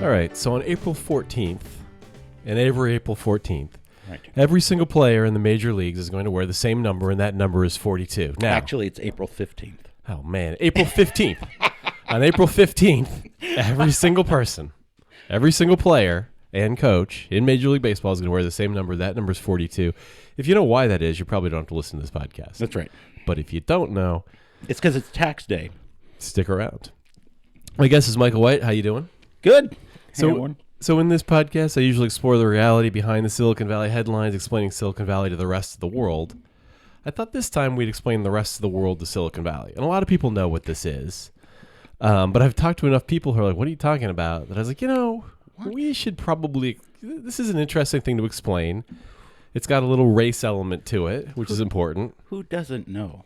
All right, so on April 14th, and every April 14th, Right. every single player in the major leagues is going to wear the same number, and that number is 42. Now, Actually, it's April 15th. oh man, April 15th. On April 15th, every single person, every single player and coach in Major League Baseball is going to wear the same number. That number is 42. If you know why that is, you probably don't have to listen to this podcast. That's right. But if you don't know, It's because it's tax day. stick around. My guest is Michael White. How you doing? Good. So in this podcast, I usually explore the reality behind the Silicon Valley headlines, explaining Silicon Valley to the rest of the world. I thought this time we'd explain the rest of the world to Silicon Valley. And a lot of people know what this is. But I've talked to enough people who are like, what are you talking about? That I was like, we should probably, this is an interesting thing to explain. It's got a little race element to it, which is important. Who doesn't know?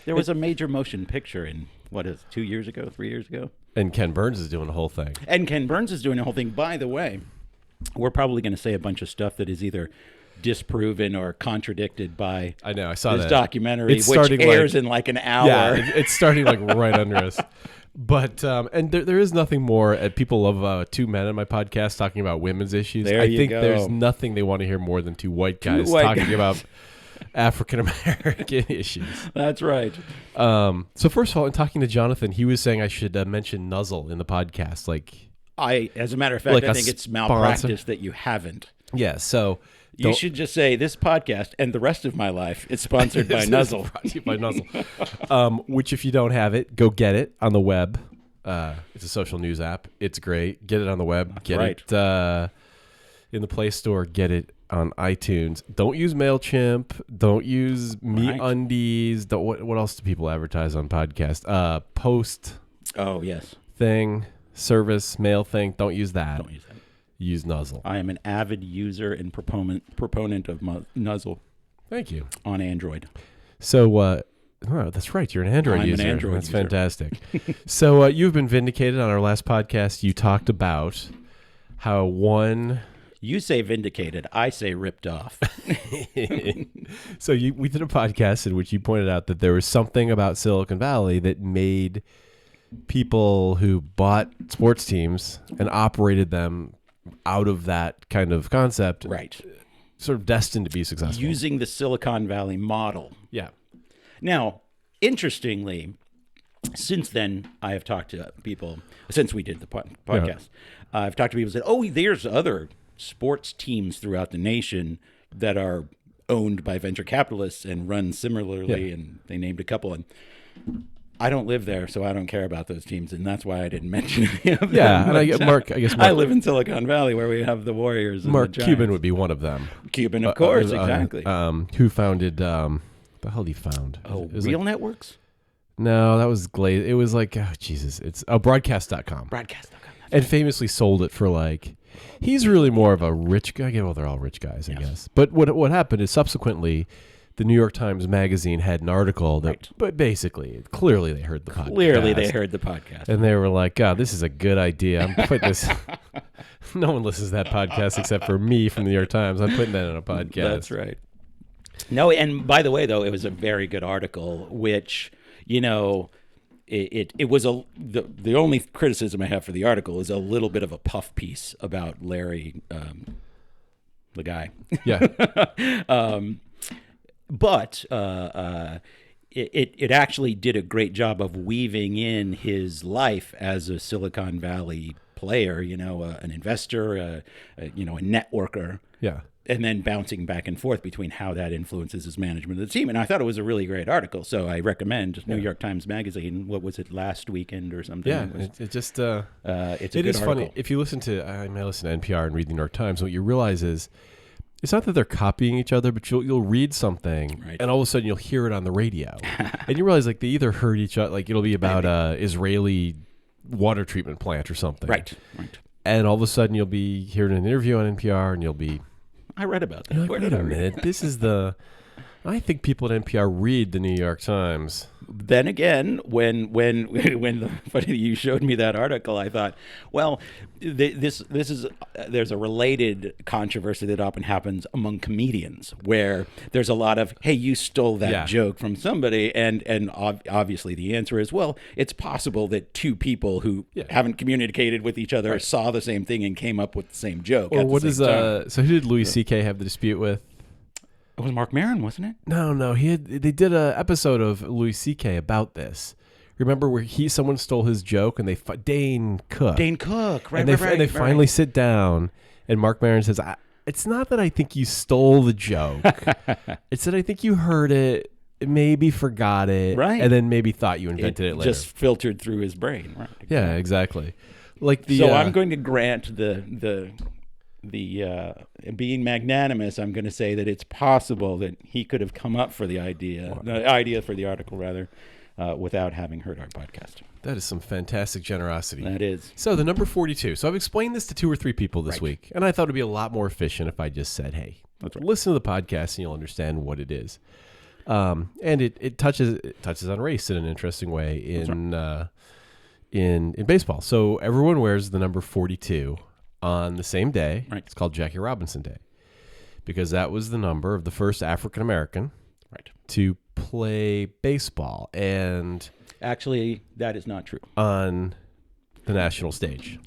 There was a major motion picture in, 2 years ago, 3 years ago? And Ken Burns is doing the whole thing. And Ken Burns is doing the whole thing. By the way, we're probably going to say a bunch of stuff that is either disproven or contradicted by I know, I saw this that. documentary, It's which starting airs in like an hour. Yeah, it's starting like right under us. But, and there is nothing more, people love two men on my podcast talking about women's issues. There I you think go. there's nothing they want to hear more than two white guys talking about African-American issues. That's right. So first of all, in talking to Jonathan, he was saying I should mention Nuzzle in the podcast. As a matter of fact, Like I a think it's sponsor? malpractice that you haven't. Yeah, so You should just say this podcast and the rest of my life is sponsored by Nuzzle. Brought to you by Nuzzle. Which, if you don't have it, go get it on the web. It's a social news app. It's great. Get it on the web. Get it in the Play Store. Get it on iTunes. Don't use MailChimp. Don't use MeUndies. What else do people advertise on podcasts? Post. Oh, yes. Thing. Service. Mail thing. Don't use that. Don't use that. Use Nuzzle. I am an avid user and proponent of Nuzzle. Thank you. On Android. So, that's right. You're an Android user. I'm an Android That's user. fantastic. So, you've been vindicated on our last podcast. You talked about how one... You say vindicated. I say ripped off. So we did a podcast in which you pointed out that there was something about Silicon Valley that made people who bought sports teams and operated them out of that kind of concept, Right. sort of destined to be successful. Using the Silicon Valley model. Yeah. Now, interestingly, since then, I have talked to people, since we did the podcast, I've talked to people who said, oh, there's other sports teams throughout the nation that are owned by venture capitalists and run similarly, and they named a couple. And I don't live there, so I don't care about those teams, and that's why I didn't mention any of them. Yeah, and I guess Mark I live in Silicon Valley, where we have the Warriors and Mark the Giants. Cuban would be one of them. Cuban, of course, exactly. Who founded, the hell he found? Oh, It was Real Networks? No, that was Glaze. It was like, Jesus, it's broadcast.com. Broadcast.com. And famously sold it for he's really more of a rich guy. Well, they're all rich guys, I guess. But what happened is subsequently, the New York Times Magazine had an article that, but basically, clearly they heard the podcast. Clearly they heard the podcast. And they were like, God, this is a good idea. I'm putting this. No one listens to that podcast except for me from the New York Times. I'm putting that in a podcast. That's right. No, and by the way, though, it was a very good article, which, it was the only criticism I have for the article is a little bit of a puff piece about Larry, the guy. Yeah. But it actually did a great job of weaving in his life as a Silicon Valley player, an investor, a networker. Yeah. And then bouncing back and forth between how that influences his management of the team. And I thought it was a really great article. So I recommend New York Times Magazine. What was it, last weekend or something? Yeah, it's it just... it's a it good is article. funny. If you listen to... I may listen to NPR and read the New York Times. What you realize is it's not that they're copying each other, but you'll read something, and all of a sudden you'll hear it on the radio. And you realize they either heard each other, it'll be about Israeli water treatment plant or something. Right. And all of a sudden you'll be hearing an interview on NPR and you'll be... I read about that. Wait a minute. This is I think people at NPR read the New York Times. then again, when funny you showed me that article, I thought, well, this is there's a related controversy that often happens among comedians, where there's a lot of, hey, you stole that joke from somebody, and obviously the answer is, well, it's possible that two people who haven't communicated with each other saw the same thing and came up with the same joke. Or what is so who did Louis C.K. have the dispute with? It was Mark Maron, wasn't it? No. They did an episode of Louis C.K. about this. Remember where someone stole his joke and Dane Cook, right? And they finally sit down, and Mark Maron says, "It's not that I think you stole the joke. It's that I think you heard it, maybe forgot it, right, and then maybe thought you invented it later. Just filtered through his brain, right? Exactly. Yeah, exactly. So I'm going to grant the being magnanimous, I'm going to say that it's possible that he could have come up for the idea for the article rather, without having heard our podcast. That is some fantastic generosity. That is. So the number 42. So I've explained this to 2 or 3 people this week, and I thought it'd be a lot more efficient if I just said, "Hey, listen to the podcast, and you'll understand what it is." And it touches on race in an interesting way in baseball. So everyone wears the number 42 on the same day. Right. It's called Jackie Robinson Day because that was the number of the first African American to play baseball, and actually that is not true on the national stage.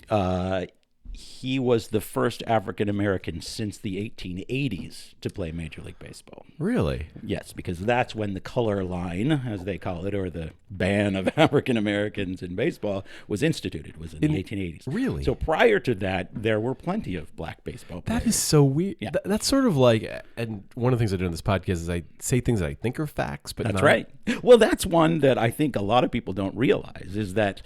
He was the first African American since the 1880s to play Major League Baseball. Really? Yes, because that's when the color line, as they call it, or the ban of African Americans in baseball, was instituted. Was in the 1880s. Really? So prior to that, there were plenty of black baseball players. That is so weird. Yeah. That's sort of like, and one of the things I do in this podcast is I say things that I think are facts, but that's not. Right. Well, that's one that I think a lot of people don't realize is that.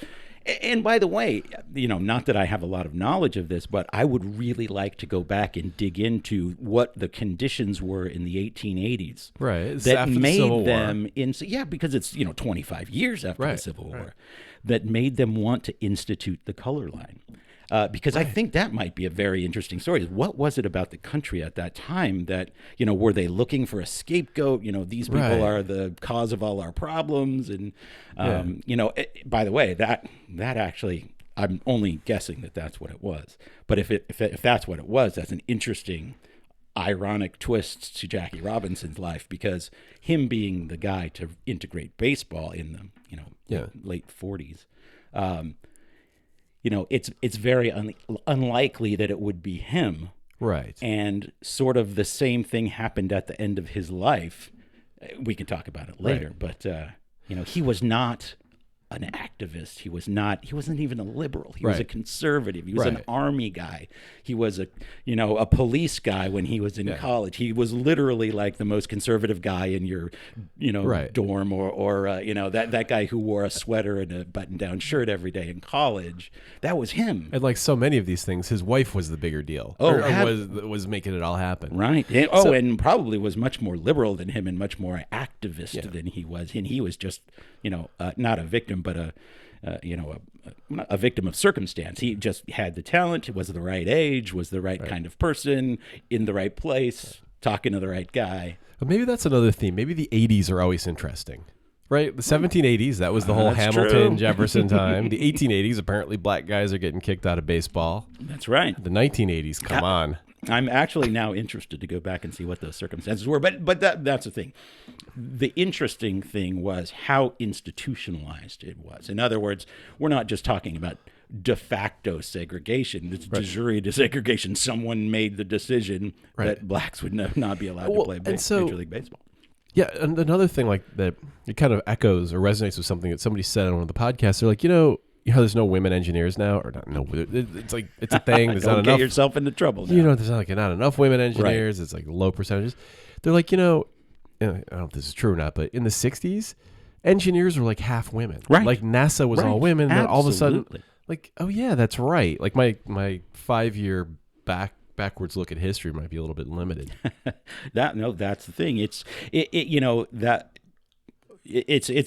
And by the way, not that I have a lot of knowledge of this, but I would really like to go back and dig into what the conditions were in the 1880s. Right. It's that after made the Civil them War. Because it's 25 years after the Civil War, that made them want to institute the color line. Because I think that might be a very interesting story. What was it about the country at that time that, were they looking for a scapegoat? These people are the cause of all our problems. And, by the way, that actually, I'm only guessing that that's what it was. But if that's what it was, that's an interesting, ironic twist to Jackie Robinson's life, because him being the guy to integrate baseball in the, late 40s, it's very unlikely that it would be him. Right. And sort of the same thing happened at the end of his life. We can talk about it later, but he was not an activist. He wasn't even a liberal. He was a conservative. He was an army guy. He was a police guy when he was in college. He was literally like the most conservative guy in your, dorm or that guy who wore a sweater and a button-down shirt every day in college. That was him. And like so many of these things, his wife was the bigger deal. Was making it all happen. Right. And probably was much more liberal than him and much more activist than he was. And he was just, not a victim, but a victim of circumstance. He just had the talent, was the right age, was the right kind of person, in the right place, talking to the right guy. But maybe that's another theme. Maybe the 80s are always interesting, right? The 1780s, that was the whole Hamilton, Jefferson time. The 1880s, apparently black guys are getting kicked out of baseball. That's right. The 1980s, come on. I'm actually now interested to go back and see what those circumstances were. But that's the thing. The interesting thing was how institutionalized it was. In other words, we're not just talking about de facto segregation. It's de jure desegregation. Someone made the decision that blacks would not be allowed to play Major League Baseball. Yeah, and another thing like that, it kind of echoes or resonates with something that somebody said on one of the podcasts. They're like, there's no women engineers now, or it's like it's a thing. There's not enough. Get yourself into trouble now. There's not enough women engineers. It's like low percentages. They're like, I don't know if this is true or not, but in the 60s, engineers were like half women. Right. Like NASA was all women. Then all of a sudden, like, oh yeah, that's right. Like my 5-year backwards look at history might be a little bit limited. That's the thing. It's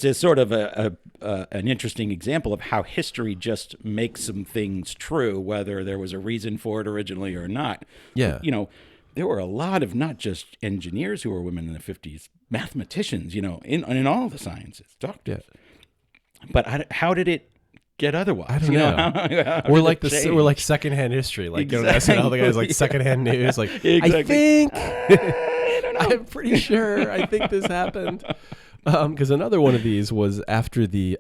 a sort of an interesting example of how history just makes some things true, whether there was a reason for it originally or not. Yeah. there were a lot of not just engineers who were women in the 50s, mathematicians, in all the sciences, doctors. Yeah. But how did it get otherwise? I don't know. How We're did like it we're like change? secondhand history. Like Exactly. all the guys like secondhand news. Like I Exactly. think I don't know. I'm pretty sure. I think this happened. Because another one of these was after the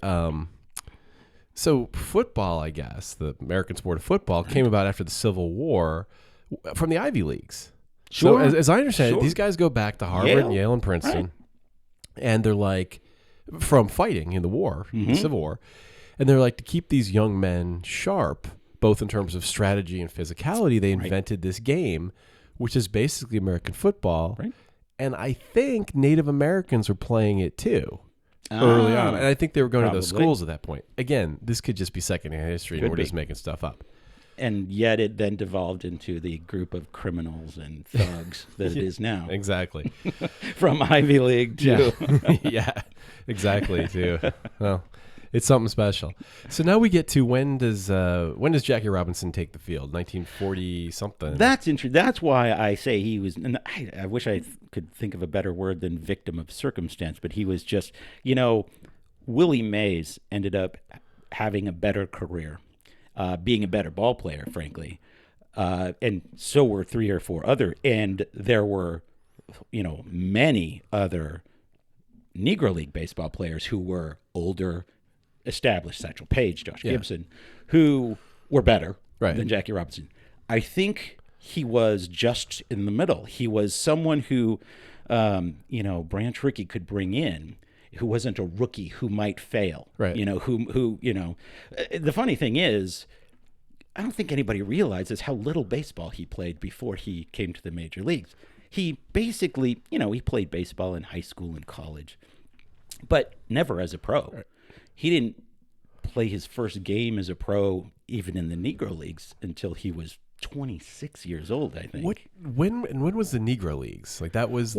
so football, I guess, the American sport of football came about after the Civil War from the Ivy Leagues. Sure. So as I understand it, Sure. these guys go back to Harvard, Yale, and Princeton, and they're like from fighting in the war, the Civil War, and they're like to keep these young men sharp, both in terms of strategy and physicality. They invented this game, which is basically American football. Right. And I think Native Americans were playing it too early on. And I think they were going to those Probably. schools at that point. Again, this could just be secondhand history and Could we're be. just making stuff up. And yet it then devolved into the group of criminals and thugs that it is now. Exactly. From Ivy League to... Yeah, exactly, too. Well, it's something special. So now we get to when does Jackie Robinson take the field? 1940 something. That's interesting. That's why I say he was, and I wish I could think of a better word than victim of circumstance, but he was just, Willie Mays ended up having a better career, being a better ball player, frankly. And so were 3 or 4 other, and there were, many other Negro League baseball players who were older, established, Satchel Paige, Josh Gibson, who were better than Jackie Robinson. I think he was just in the middle. He was someone who, Branch Rickey could bring in, who wasn't a rookie who might fail. Right. The funny thing is, I don't think anybody realizes how little baseball he played before he came to the major leagues. He basically, he played baseball in high school and college, but never as a pro. Right. He didn't play his first game as a pro even in the Negro Leagues until he was 26 years old, I think. When was the Negro Leagues? Like that was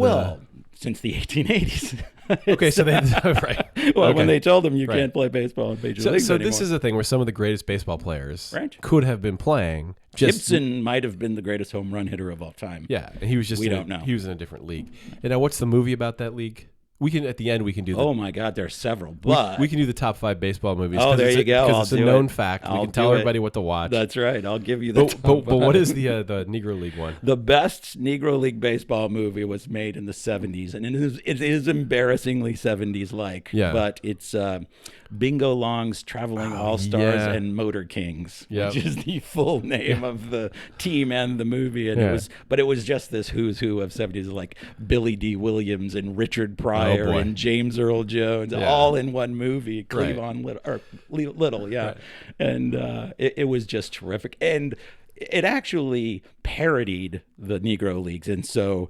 since the 1880s. Okay, so they right. Well, okay. when they told him you can't play baseball in major leagues so anymore. this is a thing where some of the greatest baseball players Right. could have been playing. Gibson might have been the greatest home run hitter of all time. Yeah, and he was just We don't know. He was in a different league. And now, what's the movie about that league? We can at the end we can do. Oh my God, there are several. But we can do the top 5 baseball movies. Oh, there you go. Because it's a known fact. We I'll can tell do it. everybody what to watch. That's right. I'll give you the. But what is the Negro League one? The best Negro League baseball movie was made in the 70s, and it is embarrassingly 70s like. Yeah. But it's Bingo Long's Traveling All-Stars yeah. and Motor Kings, Yep. which is the full name of the team and the movie. And Yeah. it was just this who's who of 70s, like Billy D. Williams and Richard Pryor boy. and James Earl Jones, Yeah. all in one movie. Right. Cleavon Little, yeah. Right. And it was just terrific. And it actually parodied the Negro Leagues. And so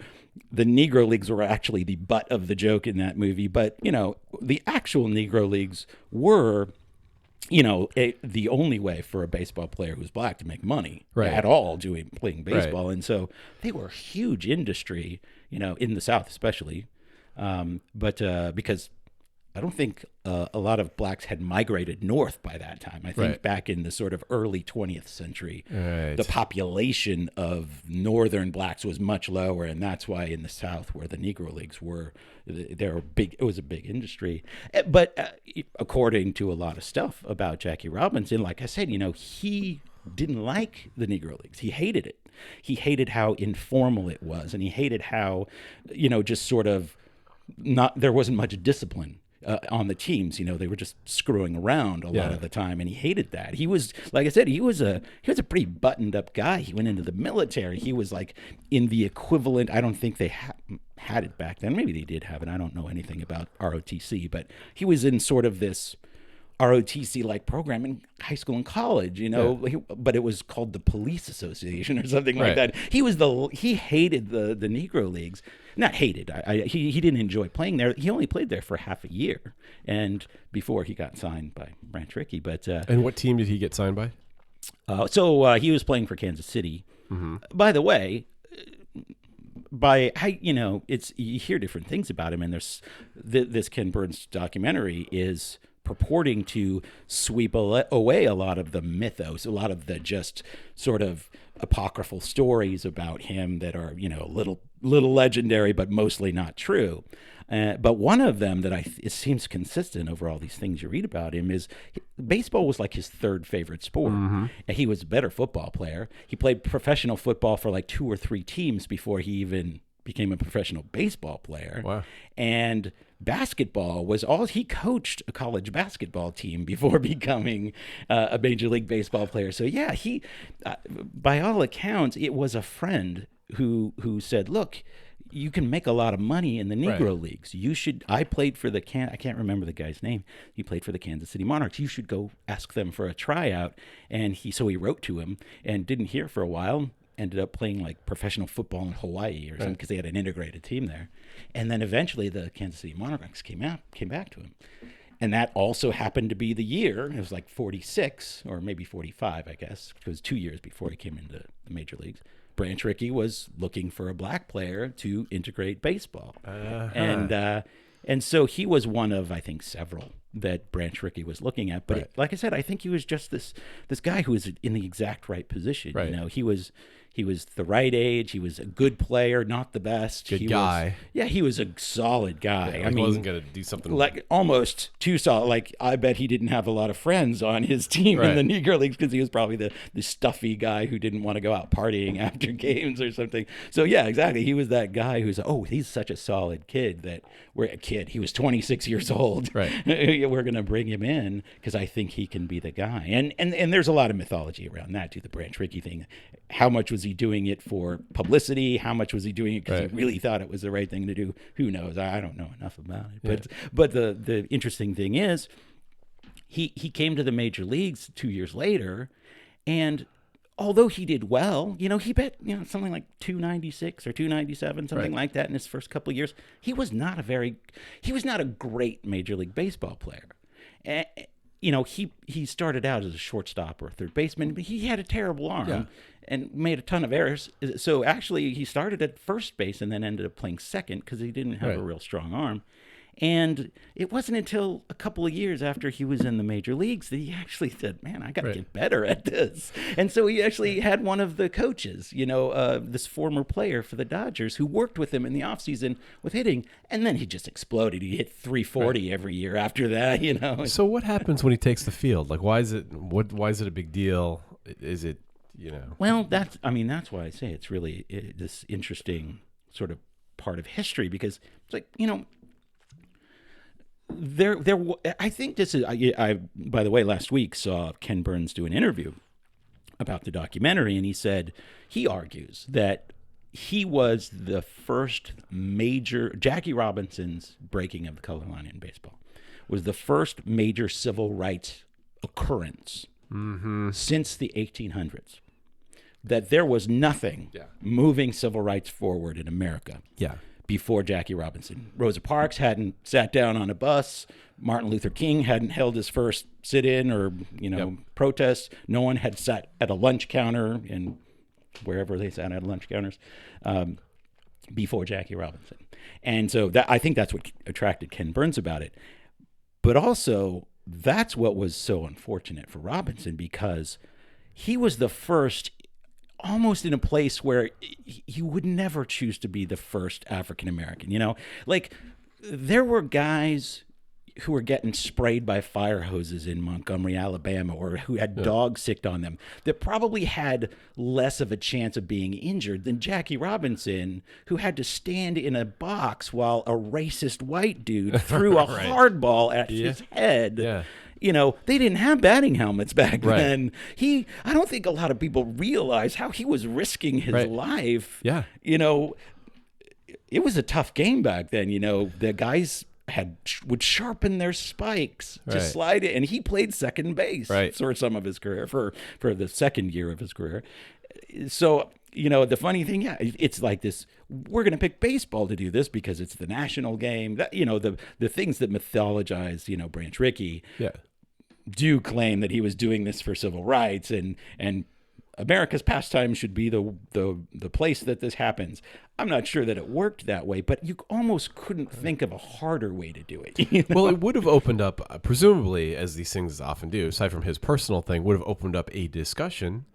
the Negro Leagues were actually the butt of the joke in that movie. But, the actual Negro Leagues were, the only way for a baseball player who's black to make money at all playing baseball. Right. And so they were a huge industry, in the South especially. But because I don't think a lot of blacks had migrated north by that time. I think back in the sort of early 20th century, the population of northern blacks was much lower, and that's why in the South, where the Negro Leagues were, they were big. It was a big industry. But according to a lot of stuff about Jackie Robinson, like I said, he didn't like the Negro Leagues. He hated it. He hated how informal it was, and he hated how, just sort of there wasn't much discipline on the teams. They were just screwing around a lot of the time, and he hated that. He was, like I said, he was a pretty buttoned up guy. He went into the military. He was like in the equivalent. I don't think they had it back then. Maybe they did have it. I don't know anything about ROTC, but he was in sort of this ROTC like program in high school and college, but it was called the Police Association or something like that. He hated the Negro Leagues. Not hated. He didn't enjoy playing there. He only played there for half a year, and before he got signed by Branch Rickey. But and what team did he get signed by? So he was playing for Kansas City. Mm-hmm. By the way, it's you hear different things about him, and there's this Ken Burns documentary is purporting to sweep away a lot of the mythos, a lot of the just sort of apocryphal stories about him that are, little legendary, but mostly not true. But one of them that it seems consistent over all these things you read about him is baseball was like his third favorite sport. And he was a better football player. He played professional football for like 2 or 3 teams before he even became a professional baseball player. Wow. And basketball was all he coached a college basketball team before becoming a Major League Baseball player. So yeah, he, by all accounts, it was a friend who said, look, you can make a lot of money in the Negro leagues. You should. I played for I can't remember the guy's name. He played for the Kansas City Monarchs. You should go ask them for a tryout. And he wrote to him and didn't hear for a while. Ended up playing like professional football in Hawaii or something because they had an integrated team there. And then eventually the Kansas City Monarchs came back to him. And that also happened to be the year. It was like 46 or maybe 45, I guess. It was 2 years before he came into the major leagues. Branch Rickey was looking for a black player to integrate baseball. And so he was one of, I think, several that Branch Rickey was looking at. But like I said, I think he was just this guy who was in the exact right position. Right. He was the right age. He was a good player, not the best. Good guy. He was a solid guy. Yeah, I mean, wasn't going to do something like almost too solid. Like I bet he didn't have a lot of friends on his team in the Negro Leagues because he was probably the stuffy guy who didn't want to go out partying after games or something. So yeah, exactly. He was that guy who's he's such a solid kid that he was 26 years old. Right. We're going to bring him in because I think he can be the guy. And there's a lot of mythology around that too. The Branch Rickey thing. How much was he doing it for publicity? How much was he doing it because he really thought it was the right thing to do? Who knows? I don't know enough about it. But the interesting thing is, he came to the major leagues 2 years later, and although he did well, he bet something like 296 or 297, something like that in his first couple of years. He was not a great Major League Baseball player. He started out as a shortstop or a third baseman, but he had a terrible arm and made a ton of errors. So actually, he started at first base and then ended up playing second because he didn't have a real strong arm. And it wasn't until a couple of years after he was in the major leagues that he actually said, man, I got to get better at this. And so he actually had one of the coaches, this former player for the Dodgers who worked with him in the offseason with hitting. And then he just exploded. He hit 340 every year after that, So what happens when he takes the field? Like, why is it a big deal? Is it, Well, that's why I say it's really this interesting sort of part of history because it's like, I think this is. I by the way, last week saw Ken Burns do an interview about the documentary, and he argues that he was the first major. Jackie Robinson's breaking of the color line in baseball was the first major civil rights occurrence since the 1800s. That there was nothing moving civil rights forward in America. Yeah. Before Jackie Robinson. Rosa Parks hadn't sat down on a bus. Martin Luther King hadn't held his first sit-in or, protest. No one had sat at a lunch counter in wherever they sat at lunch counters before Jackie Robinson. And so I think that's what attracted Ken Burns about it. But also, that's what was so unfortunate for Robinson because he was the first almost in a place where he would never choose to be the first African American, like there were guys who were getting sprayed by fire hoses in Montgomery, Alabama, or who had dogs sicked on them that probably had less of a chance of being injured than Jackie Robinson, who had to stand in a box while a racist white dude threw a hardball at his head. Yeah. They didn't have batting helmets back then. I don't think a lot of people realize how he was risking his life. Yeah. It was a tough game back then. The guys would sharpen their spikes to slide it, and he played second base for some of his career, for the second year of his career. So, the funny thing, it's like this, we're going to pick baseball to do this because it's the national game. That, the things that mythologize, Branch Rickey do claim that he was doing this for civil rights and America's pastime should be the place that this happens. I'm not sure that it worked that way, but you almost couldn't think of a harder way to do it. You know? Well, it would have opened up, presumably, as these things often do, aside from his personal thing, would have opened up a discussion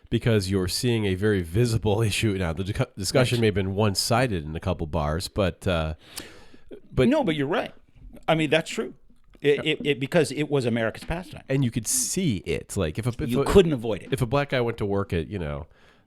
because you're seeing a very visible issue. Now, the discussion may have been one-sided in a couple bars, but no, but you're right. I mean, that's true. Because it was America's pastime. And you could see it. Like if you couldn't avoid it. If a black guy went to work at,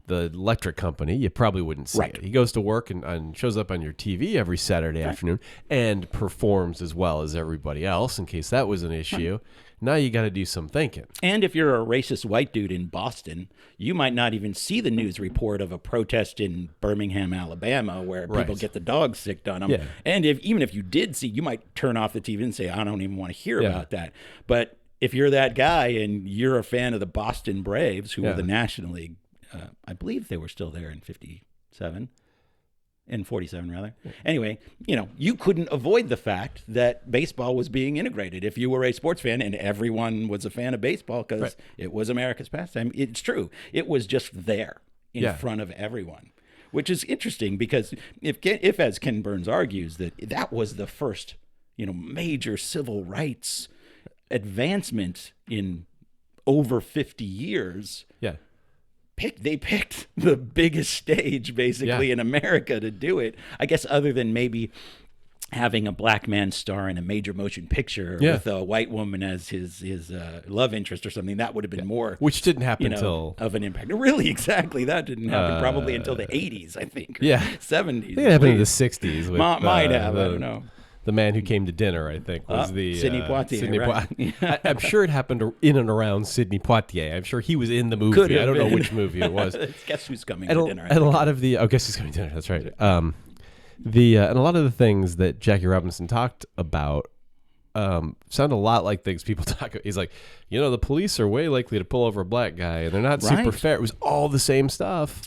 the electric company, you probably wouldn't see Right. it. He goes to work and shows up on your TV every Saturday afternoon and performs as well as everybody else in case that was an issue. Now you got to do some thinking. And if you're a racist white dude in Boston, you might not even see the news report of a protest in Birmingham, Alabama, where people get the dogs sicked on them. Yeah. And even if you did see, you might turn off the TV and say, I don't even want to hear about that. But if you're that guy and you're a fan of the Boston Braves, who were the National League, I believe they were still there in 57. In 47, rather. Anyway, you couldn't avoid the fact that baseball was being integrated. If you were a sports fan and everyone was a fan of baseball because it was America's pastime, it's true. It was just there in front of everyone, which is interesting because if as Ken Burns argues, that was the first, major civil rights advancement in over 50 years. Yeah. They picked the biggest stage basically in America to do it. I guess other than maybe having a black man star in a major motion picture with a white woman as his love interest or something, that would have been more, which didn't happen until of an impact. Really, exactly, that didn't happen probably until the 80s, I think. 70s. I think it happened in the 60s. With, might have. I don't know. The Man Who Came to Dinner, I think, was the Sidney Poitier. Right? I'm sure it happened in and around Sidney Poitier. I'm sure he was in the movie. I don't know which movie it was. Guess Who's Coming to Dinner. And a lot of the Guess Who's Coming to Dinner. That's right. And a lot of the things that Jackie Robinson talked about sound a lot like things people talk about. He's like, the police are way likely to pull over a black guy, and they're not super fair. It was all the same stuff.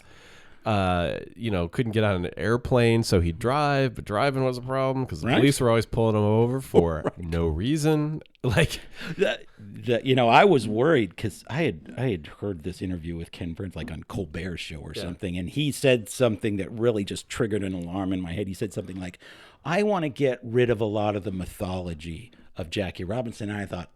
Couldn't get on an airplane, so he'd drive, but driving was a problem because the police were always pulling him over for no reason. Like I was worried because I had heard this interview with Ken Burns like on Colbert's show or something, and he said something that really just triggered an alarm in my head. He said something like, I want to get rid of a lot of the mythology of Jackie Robinson. And I thought,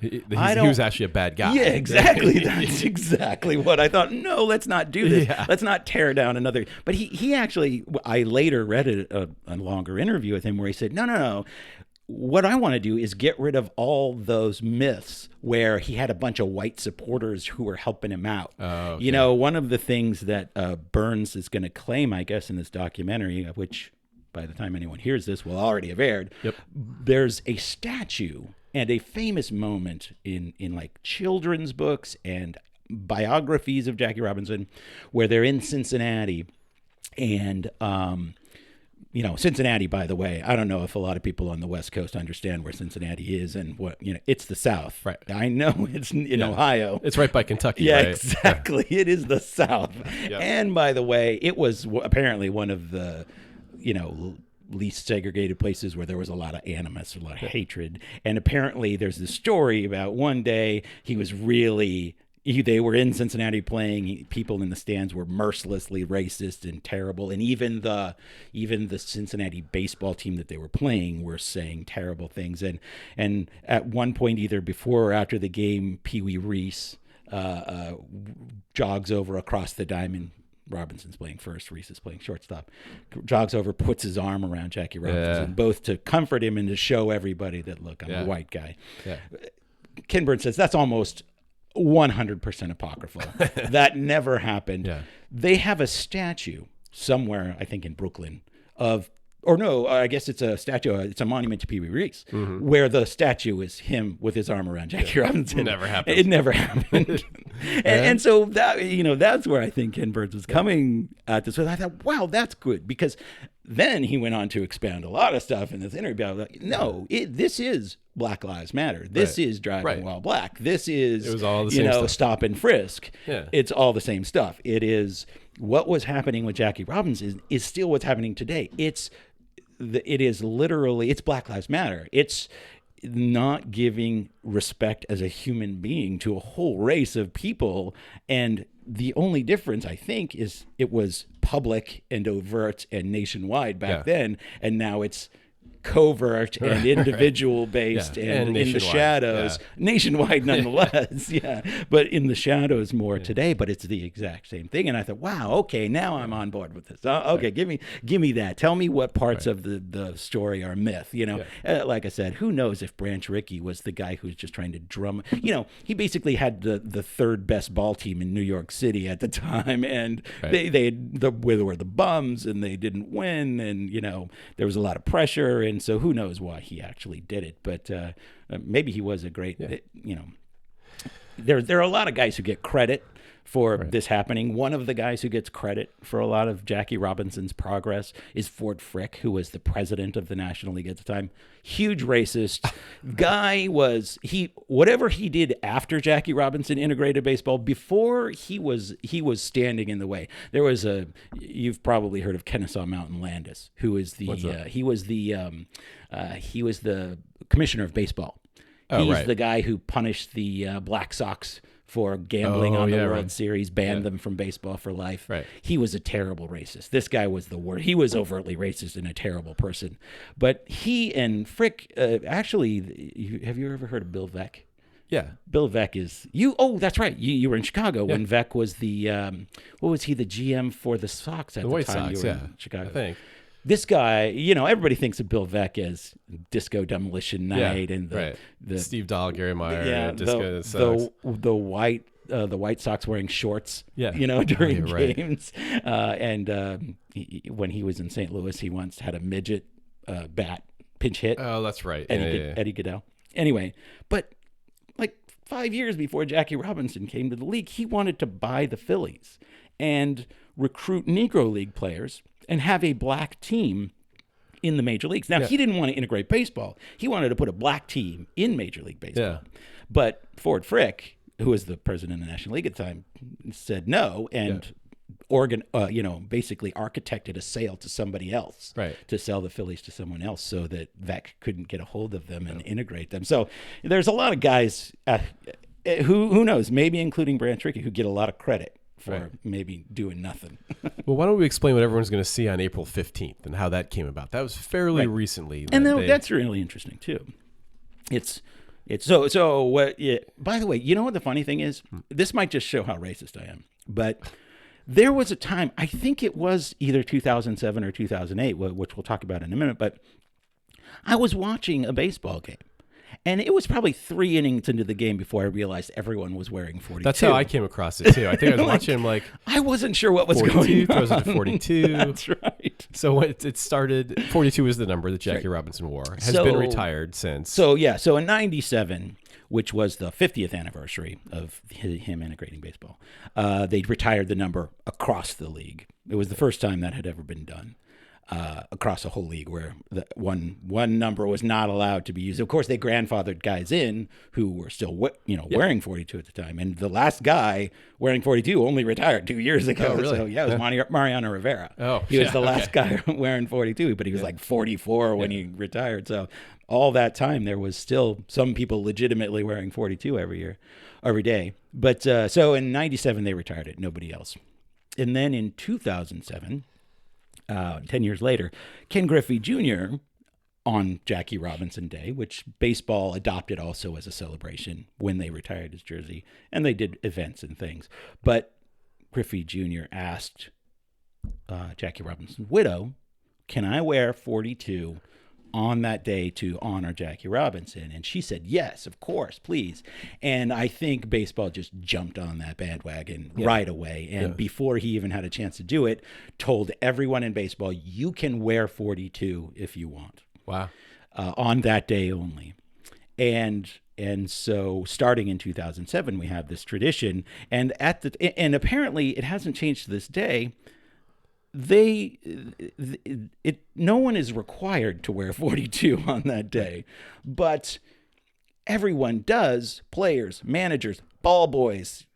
he was actually a bad guy. Yeah, exactly. That's exactly what I thought. No, let's not do this. Yeah. Let's not tear down another. But he actually, I later read a longer interview with him where he said, no. What I want to do is get rid of all those myths where he had a bunch of white supporters who were helping him out. Oh, okay. One of the things that Burns is going to claim, I guess, in this documentary, which by the time anyone hears this will already have aired, there's a statue and a famous moment in like children's books and biographies of Jackie Robinson where they're in Cincinnati. And, Cincinnati, by the way, I don't know if a lot of people on the West Coast understand where Cincinnati is and what, it's the South. Right. I know it's in Ohio. It's right by Kentucky. Yeah, right? exactly. It is the South. Yep. And by the way, it was apparently one of the, least segregated places where there was a lot of animus, a lot of hatred. And apparently there's this story about one day they were in Cincinnati playing. People in the stands were mercilessly racist and terrible. And even the Cincinnati baseball team that they were playing were saying terrible things. And at one point, either before or after the game, Pee Wee Reese jogs over across the diamond. Robinson's playing first, Reese is playing shortstop. Jogs over, puts his arm around Jackie Robinson, both to comfort him and to show everybody that, look, I'm a white guy. Yeah. Ken Burns says that's almost 100% apocryphal. That never happened. Yeah. They have a statue somewhere, I think in Brooklyn, I guess it's a statue. It's a monument to Pee Wee Reese, where the statue is him with his arm around Jackie Robinson. It never happened. It never happened. and so that that's where I think Ken Burns was coming at this. And I thought, wow, that's good, because then he went on to expand a lot of stuff in this interview. I was like, no, this is Black Lives Matter. This is driving while black. This is, it was all the same stuff. Stop and frisk. Yeah. It's all the same stuff. It is what was happening with Jackie Robinson is still what's happening today. It is literally, it's Black Lives Matter. It's not giving respect as a human being to a whole race of people. And the only difference, I think, is it was public and overt and nationwide back then, and now it's covert and individual based and in the shadows, nationwide nonetheless. But in the shadows more today, but it's the exact same thing. And I thought, wow, okay, now I'm on board with this. Okay, give me that. Tell me what parts of the story are myth. Like I said, who knows if Branch Rickey was the guy who was just trying to drum. He basically had the third best ball team in New York City at the time, and they were the bums, and they didn't win, and there was a lot of pressure. And so who knows why he actually did it, but maybe he was a great, there are a lot of guys who get credit for this happening. One of the guys who gets credit for a lot of Jackie Robinson's progress is Ford Frick, who was the president of the National League at the time. Huge racist guy. Whatever he did after Jackie Robinson integrated baseball, before he was standing in the way. There was you've probably heard of Kennesaw Mountain Landis, who is he was the commissioner of baseball. He's the guy who punished the Black Sox for gambling on the World Series, banned them from baseball for life. He was a terrible racist. This guy was the worst. He was overtly racist and a terrible person. But he and Frick, actually, have you ever heard of Bill Veeck? Yeah. Bill Veeck is you. Oh, that's right. You were in Chicago when Veeck was the what was he, the GM for the Sox at the White time? Sox, You were in Chicago. I think. This guy, everybody thinks of Bill Veeck as Disco Demolition Night and the Steve Dahl, Gary Meyer, Disco the White Sox wearing shorts, during games. And when he was in St. Louis, he once had a midget bat pinch hit. Oh, that's right. Eddie Goodell. Anyway, but like 5 years before Jackie Robinson came to the league, he wanted to buy the Phillies and recruit Negro League players and have a black team in the major leagues. Now, he didn't want to integrate baseball. He wanted to put a black team in Major League Baseball. But Ford Frick, who was the president of the National League at the time, said no, and basically architected a sale to somebody else to sell the Phillies to someone else so that Veeck couldn't get a hold of them and integrate them. So there's a lot of guys who knows, maybe including Branch Rickey, who get a lot of credit for maybe doing nothing. Well, why don't we explain what everyone's going to see on April 15th and how that came about? That was fairly recently. That's really interesting too. It's so what? By the way, you know what the funny thing is? This might just show how racist I am, but there was a time, I think it was either 2007 or 2008, which we'll talk about in a minute, but I was watching a baseball game. And it was probably 3 innings into the game before I realized everyone was wearing 42. That's how I came across it, too. I think I was watching him I wasn't sure what was 42, going on. Throws it to 42. That's right. So it started, 42 is the number that Jackie Robinson wore. Has been retired since. So in 97, which was the 50th anniversary of him integrating baseball, they retired the number across the league. It was the first time that had ever been done. Across a whole league where the one number was not allowed to be used. Of course, they grandfathered guys in who were still wearing 42 at the time. And the last guy wearing 42 only retired 2 years ago. Oh, really? So it was Mariano Rivera. Oh, he was the last guy wearing 42, but he was like 44 when he retired. So all that time, there was still some people legitimately wearing 42 every day. But so in 97, they retired it. Nobody else. And then in 2007, 10 years later, Ken Griffey Jr. on Jackie Robinson Day, which baseball adopted also as a celebration when they retired his jersey, and they did events and things. But Griffey Jr. asked Jackie Robinson's widow, can I wear 42 on that day to honor Jackie Robinson? And she said, yes, of course, please. And I think baseball just jumped on that bandwagon right away. And before he even had a chance to do it, told everyone in baseball, you can wear 42 if you want. Wow. On that day only. And so starting in 2007, we have this tradition. And apparently it hasn't changed to this day. No one is required to wear 42 on that day, but everyone does, players, managers, ball boys,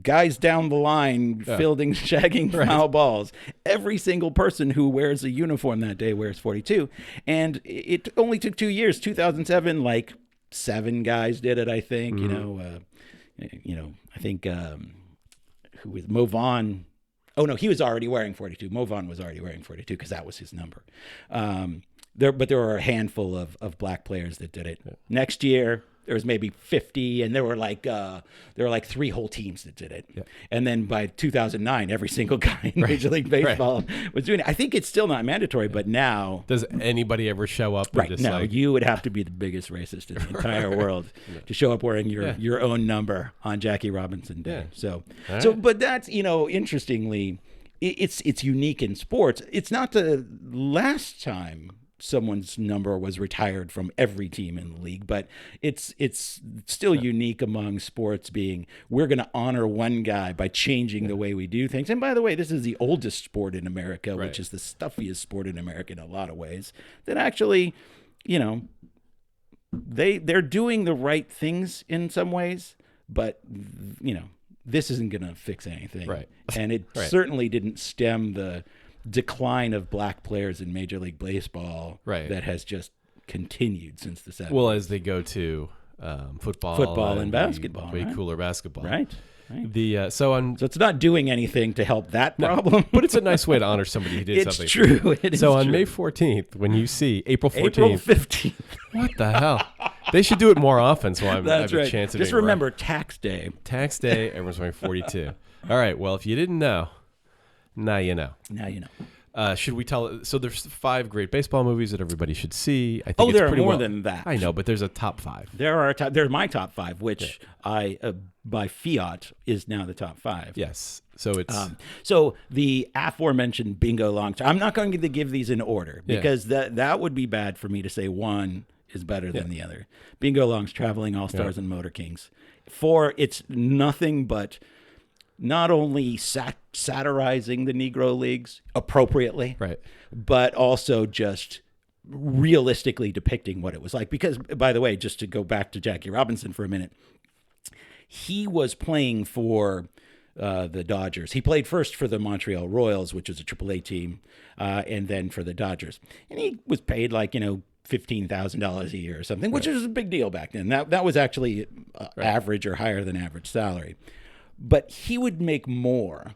guys down the line, fielding, shagging foul balls. Every single person who wears a uniform that day wears 42. And it only took 2 years. 2007, like 7 guys did it, I think. I think who was Mo Vaughn? Oh no, he was already wearing 42. Mo Vaughn was already wearing 42 because that was his number. There were a handful of black players that did it. Yeah. Next year, there was maybe 50, and there were like 3 whole teams that did it. Yeah. And then by 2009, every single guy in Major League Baseball was doing it. I think it's still not mandatory, but now, does anybody ever show up? Right. No, you would have to be the biggest racist in the entire world to show up wearing your own number on Jackie Robinson Day. Yeah. But that's, interestingly, it's unique in sports. It's not the last time someone's number was retired from every team in the league, but it's still unique among sports, being we're going to honor one guy by changing the way we do things. And by the way, this is the oldest sport in America, which is the stuffiest sport in America in a lot of ways, that actually, they're doing the right things in some ways, but this isn't going to fix anything. Right. And it certainly didn't stem the decline of black players in Major League Baseball that has just continued since the 70s. Well, as they go to football and basketball, way cooler basketball, right? So it's not doing anything to help that problem, but it's a nice way to honor somebody who did something. It's true. So on May 14th, when you see April 14th, April 15th, what the hell? They should do it more often, so I have a chance of just remember tax day. Tax day. Everyone's wearing 42. All right. Well, if you didn't know. Now you know. Should we tell? So there's 5 great baseball movies that everybody should see. I think there are more than that. I know, but there's a top 5. There's my top 5, which I by fiat is now the top 5. Yes. So it's so the aforementioned Bingo Long Term. I'm not going to give these in order because that would be bad for me to say one is better than the other. Bingo Long's Traveling All Stars and Motor Kings. 4, it's nothing but not only satirizing the Negro Leagues appropriately, but also just realistically depicting what it was like. Because, by the way, just to go back to Jackie Robinson for a minute, he was playing for the Dodgers. He played first for the Montreal Royals, which is a AAA team, and then for the Dodgers. And he was paid $15,000 a year or something, which was a big deal back then. That was actually average or higher than average salary. But he would make more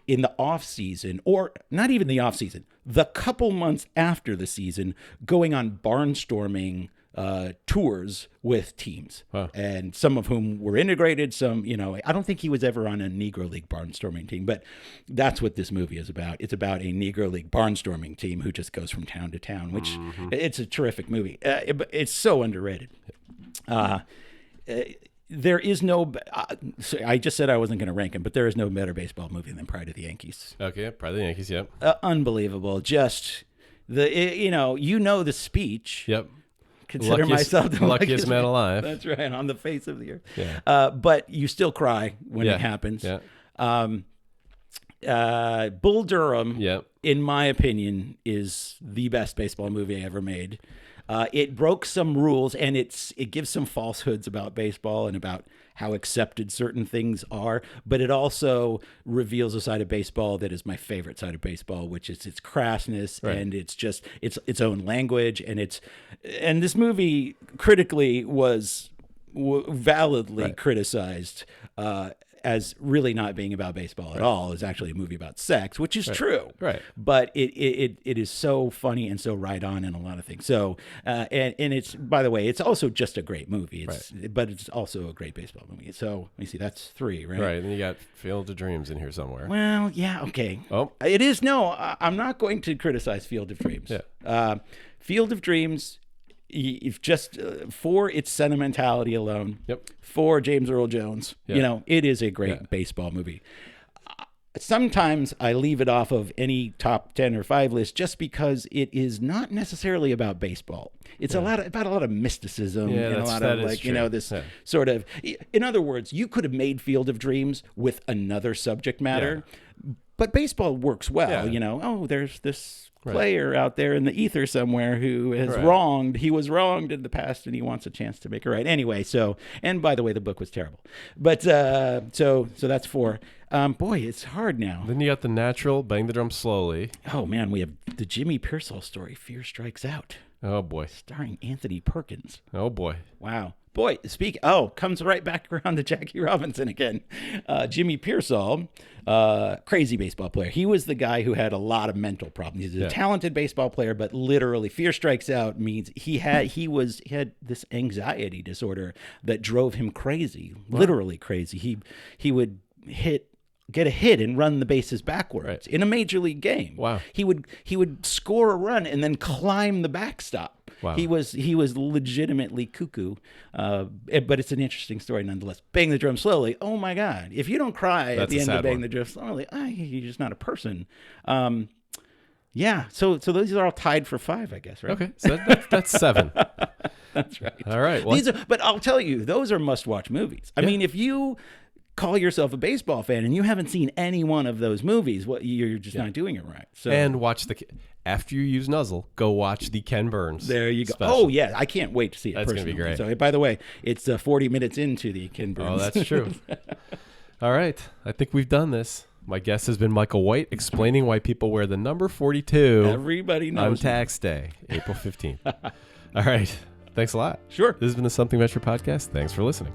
in the off season, or not even the off season, the couple months after the season, going on barnstorming tours with teams, and some of whom were integrated. Some, I don't think he was ever on a Negro League barnstorming team, but that's what this movie is about. It's about a Negro League barnstorming team who just goes from town to town, which it's a terrific movie. It's so underrated. There is no. I just said I wasn't going to rank him, but there is no better baseball movie than Pride of the Yankees. Okay, Pride of the Yankees. Yep. Unbelievable. Just the speech. Yep. Consider myself the luckiest man alive. That's right, on the face of the earth. Yeah. But you still cry when it happens. Yeah. Bull Durham, in my opinion, is the best baseball movie ever made. It broke some rules, and it gives some falsehoods about baseball and about how accepted certain things are, but it also reveals a side of baseball that is my favorite side of baseball, which is its crassness and it's just its own language, and this movie critically was validly criticized as really not being about baseball at all. It's actually a movie about sex, which is true. Right. But it is so funny and so right on in a lot of things. So and it's, by the way, it's also just a great movie. But it's also a great baseball movie. So let me see, that's 3, right? Right. And then you got Field of Dreams in here somewhere. Well, yeah, okay. Oh. It is I'm not going to criticize Field of Dreams. Yeah. Field of Dreams, if just for its sentimentality alone, yep. for James Earl Jones, yeah. It is a great baseball movie. sometimes I leave it off of any top 10 or 5 list just because it is not necessarily about baseball. It's about a lot of mysticism and a lot of like, this sort of, in other words, you could have made Field of Dreams with another subject matter, but baseball works well, there's this player out there in the ether somewhere who is wronged. He was wronged in the past and he wants a chance to make it right. Anyway, and by the way, the book was terrible. But so that's 4. Boy, it's hard now. Then you got The Natural, Bang the Drum Slowly. Oh man, we have the Jimmy Pearsall story, Fear Strikes Out. Oh boy. Starring Anthony Perkins. Oh boy. Wow. Boy, comes right back around to Jackie Robinson again. Jimmy Pearsall, crazy baseball player. He was the guy who had a lot of mental problems. He's a talented baseball player, but literally Fear Strikes Out means he had this anxiety disorder that drove him crazy, literally crazy. He would get a hit and run the bases backwards in a major league game. Wow. He would score a run and then climb the backstop. Wow. He was legitimately cuckoo, but it's an interesting story nonetheless. Bang the Drum Slowly. Oh my God! If you don't cry at the end of Bang the Drum Slowly, you're just not a person. So those are all tied for 5, I guess, right? Okay, so that's 7. That's right. All right. Well, but I'll tell you, those are must-watch movies. I mean, if you call yourself a baseball fan and you haven't seen any one of those movies, you're just not doing it right. So and watch after you use Nuzzle, go watch the Ken Burns. There you go. Special. Oh yeah, I can't wait to see it. That's personally. Gonna be great. So by the way, it's 40 minutes into the Ken Burns. Oh, that's true. All right, I think we've done this. My guest has been Michael White, explaining why people wear the number 42. Everybody knows on tax day, April 15th. All right, thanks a lot. Sure. This has been the Something Metro podcast. Thanks for listening.